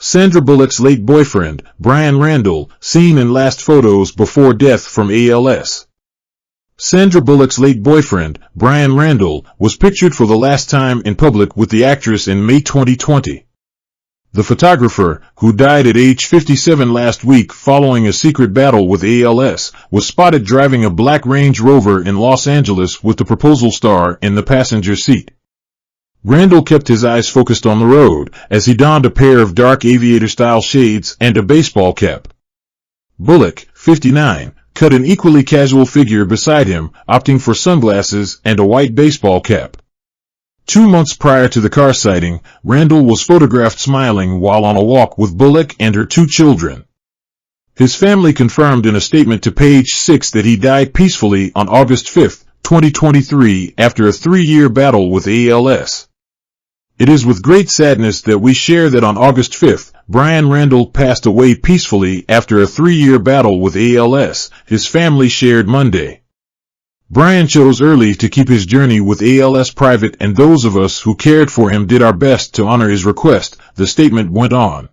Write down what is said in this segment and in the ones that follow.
Sandra Bullock's late boyfriend, Bryan Randall, seen in last photos before death from ALS. Sandra Bullock's late boyfriend, Bryan Randall, was pictured for the last time in public with the actress in May 2020. The photographer, who died at age 57 last week following a secret battle with ALS, was spotted driving a black Range Rover in Los Angeles with the proposal star in the passenger seat. Randall kept his eyes focused on the road, as he donned a pair of dark aviator-style shades and a baseball cap. Bullock, 59, cut an equally casual figure beside him, opting for sunglasses and a white baseball cap. 2 months prior to the car sighting, Randall was photographed smiling while on a walk with Bullock and her 2 children. His family confirmed in a statement to Page 6 that he died peacefully on August 5, 2023, after a 3-year battle with ALS. It is with great sadness that we share that on August 5, Bryan Randall passed away peacefully after a 3-year battle with ALS, his family shared Monday. Bryan chose early to keep his journey with ALS private, and those of us who cared for him did our best to honor his request, the statement went on.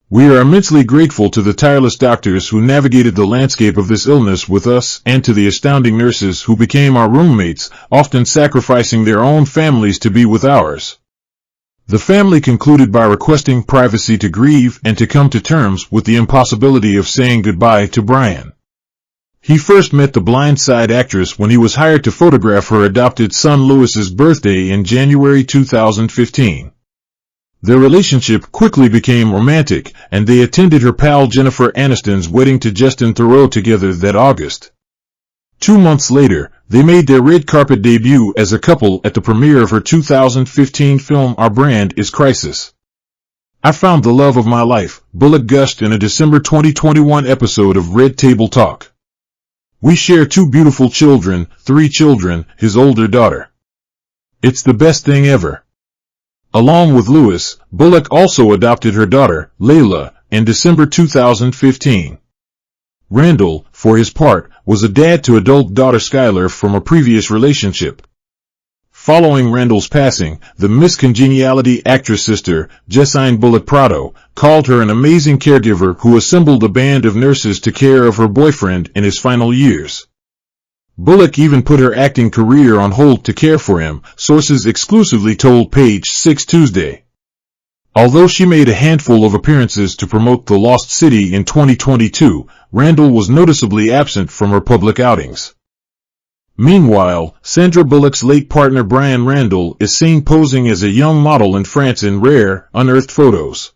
We are immensely grateful to the tireless doctors who navigated the landscape of this illness with us, and to the astounding nurses who became our roommates, often sacrificing their own families to be with ours. The family concluded by requesting privacy to grieve and to come to terms with the impossibility of saying goodbye to Bryan. He first met the Blind Side actress when he was hired to photograph her adopted son Louis's birthday in January 2015. Their relationship quickly became romantic, and they attended her pal Jennifer Aniston's wedding to Justin Theroux together that August. 2 months later, they made their red carpet debut as a couple at the premiere of her 2015 film Our Brand is Crisis. I found the love of my life, Bullock gushed in a December 2021 episode of Red Table Talk. We share 2 beautiful children, 3 children, his older daughter. It's the best thing ever. Along with Louis, Bullock also adopted her daughter, Layla, in December 2015. Randall, for his part, was a dad to adult daughter Skylar from a previous relationship. Following Randall's passing, the Miss Congeniality actress sister, Jessine Bullock Prado, called her an amazing caregiver who assembled a band of nurses to care of her boyfriend in his final years. Bullock even put her acting career on hold to care for him, sources exclusively told Page 6 Tuesday. Although she made a handful of appearances to promote The Lost City in 2022, Randall was noticeably absent from her public outings. Meanwhile, Sandra Bullock's late partner Bryan Randall is seen posing as a young model in France in rare, unearthed photos.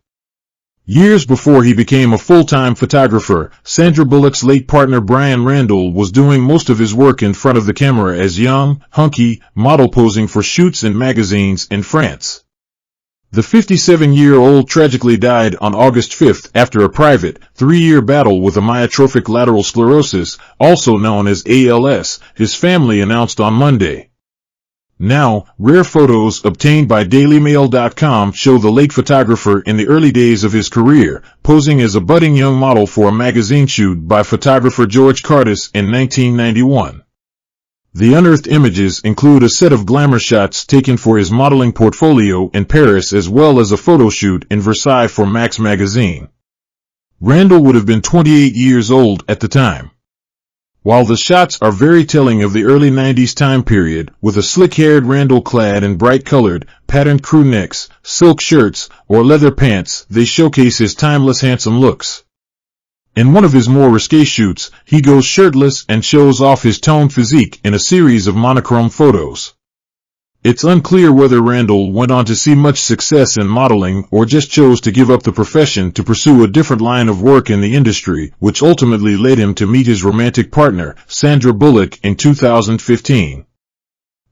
Years before he became a full-time photographer, Sandra Bullock's late partner Bryan Randall was doing most of his work in front of the camera as young, hunky model posing for shoots and magazines in France. The 57-year-old tragically died on August 5 after a private, 3-year battle with amyotrophic lateral sclerosis, also known as ALS, his family announced on Monday. Now, rare photos obtained by DailyMail.com show the late photographer in the early days of his career, posing as a budding young model for a magazine shoot by photographer George Cardis in 1991. The unearthed images include a set of glamour shots taken for his modeling portfolio in Paris as well as a photo shoot in Versailles for Max magazine. Randall would have been 28 years old at the time. While the shots are very telling of the early 90s time period, with a slick-haired Randall clad in bright-colored, patterned crew necks, silk shirts, or leather pants, they showcase his timeless handsome looks. In one of his more risque shoots, he goes shirtless and shows off his toned physique in a series of monochrome photos. It's unclear whether Randall went on to see much success in modeling or just chose to give up the profession to pursue a different line of work in the industry, which ultimately led him to meet his romantic partner, Sandra Bullock, in 2015.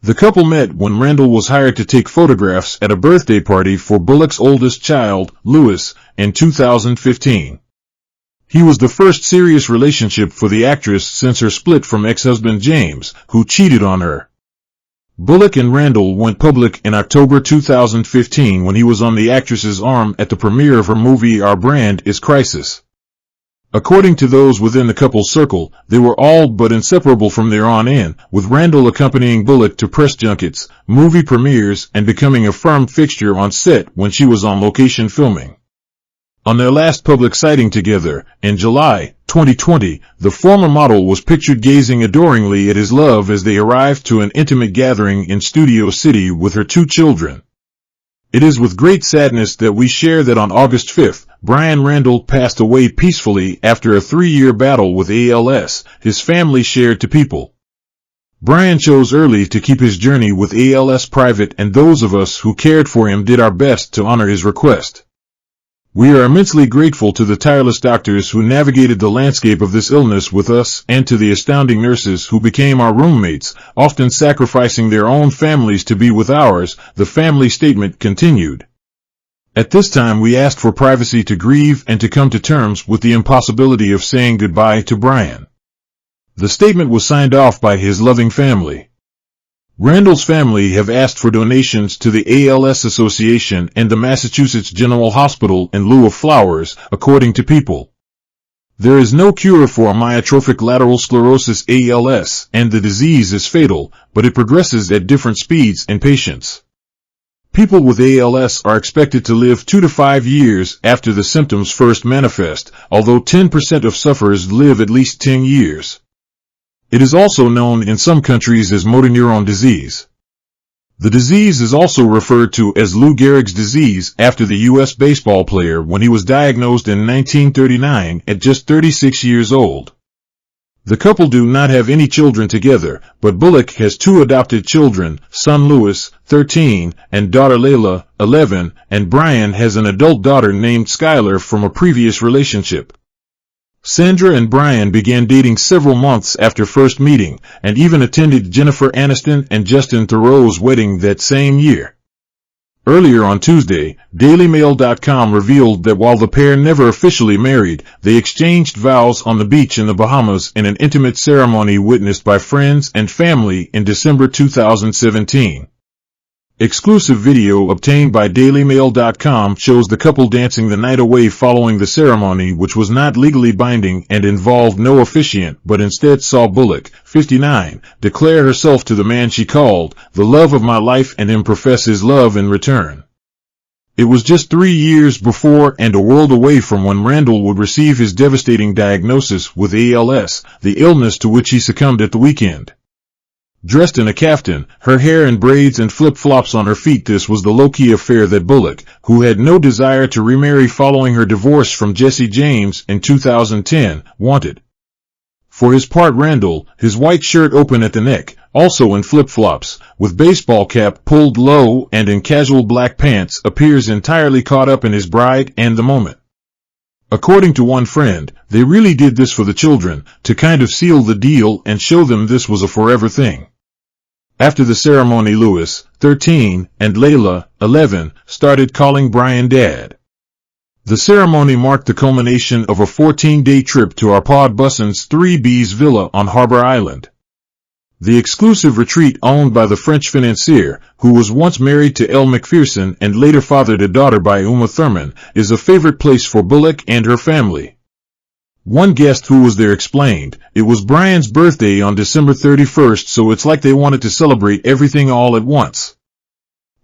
The couple met when Randall was hired to take photographs at a birthday party for Bullock's oldest child, Louis, in 2015. He was the first serious relationship for the actress since her split from ex-husband James, who cheated on her. Bullock and Randall went public in October 2015 when he was on the actress's arm at the premiere of her movie Our Brand is Crisis. According to those within the couple's circle, they were all but inseparable from there on in, with Randall accompanying Bullock to press junkets, movie premieres, and becoming a firm fixture on set when she was on location filming. On their last public sighting together, in July 2020, the former model was pictured gazing adoringly at his love as they arrived to an intimate gathering in Studio City with her 2 children. It is with great sadness that we share that on August 5th, Bryan Randall passed away peacefully after a 3-year battle with ALS, his family shared to People. Bryan chose early to keep his journey with ALS private, and those of us who cared for him did our best to honor his request. We are immensely grateful to the tireless doctors who navigated the landscape of this illness with us, and to the astounding nurses who became our roommates, often sacrificing their own families to be with ours, the family statement continued. At this time we asked for privacy to grieve and to come to terms with the impossibility of saying goodbye to Bryan. The statement was signed off by his loving family. Randall's family have asked for donations to the ALS Association and the Massachusetts General Hospital in lieu of flowers, according to People. There is no cure for amyotrophic lateral sclerosis ALS, and the disease is fatal, but it progresses at different speeds in patients. People with ALS are expected to live 2 to 5 years after the symptoms first manifest, although 10% of sufferers live at least 10 years. It is also known in some countries as motor neuron disease. The disease is also referred to as Lou Gehrig's disease after the U.S. baseball player when he was diagnosed in 1939 at just 36 years old. The couple do not have any children together, but Bullock has 2 adopted children, son Louis, 13, and daughter Layla, 11, and Bryan has an adult daughter named Skylar from a previous relationship. Sandra and Bryan began dating several months after first meeting, and even attended Jennifer Aniston and Justin Theroux's wedding that same year. Earlier on Tuesday, DailyMail.com revealed that while the pair never officially married, they exchanged vows on the beach in the Bahamas in an intimate ceremony witnessed by friends and family in December 2017. Exclusive video obtained by DailyMail.com shows the couple dancing the night away following the ceremony, which was not legally binding and involved no officiant, but instead saw Bullock, 59, declare herself to the man she called the love of my life and him profess his love in return. It was just 3 years before and a world away from when Randall would receive his devastating diagnosis with ALS, the illness to which he succumbed at the weekend. Dressed in a kaftan, her hair in braids and flip-flops on her feet, this was the low-key affair that Bullock, who had no desire to remarry following her divorce from Jesse James in 2010, wanted. For his part, Randall, his white shirt open at the neck, also in flip-flops, with baseball cap pulled low and in casual black pants, appears entirely caught up in his bride and the moment. According to one friend, they really did this for the children, to kind of seal the deal and show them this was a forever thing. After the ceremony, Louis, 13, and Layla, 11, started calling Bryan Dad. The ceremony marked the culmination of a 14-day trip to our Pod Busson's 3B's villa on Harbor Island. The exclusive retreat, owned by the French financier, who was once married to Elle Macpherson and later fathered a daughter by Uma Thurman, is a favorite place for Bullock and her family. One guest who was there explained, "It was Bryan's birthday on December 31st, so it's like they wanted to celebrate everything all at once."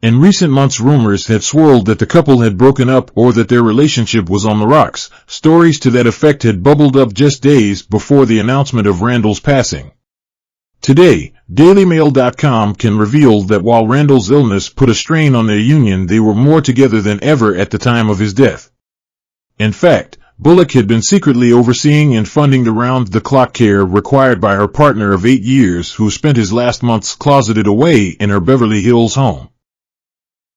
In recent months, rumors had swirled that the couple had broken up or that their relationship was on the rocks. Stories to that effect had bubbled up just days before the announcement of Randall's passing. Today, DailyMail.com can reveal that while Randall's illness put a strain on their union, they were more together than ever at the time of his death. In fact, Bullock had been secretly overseeing and funding the round-the-clock care required by her partner of 8 years, who spent his last months closeted away in her Beverly Hills home.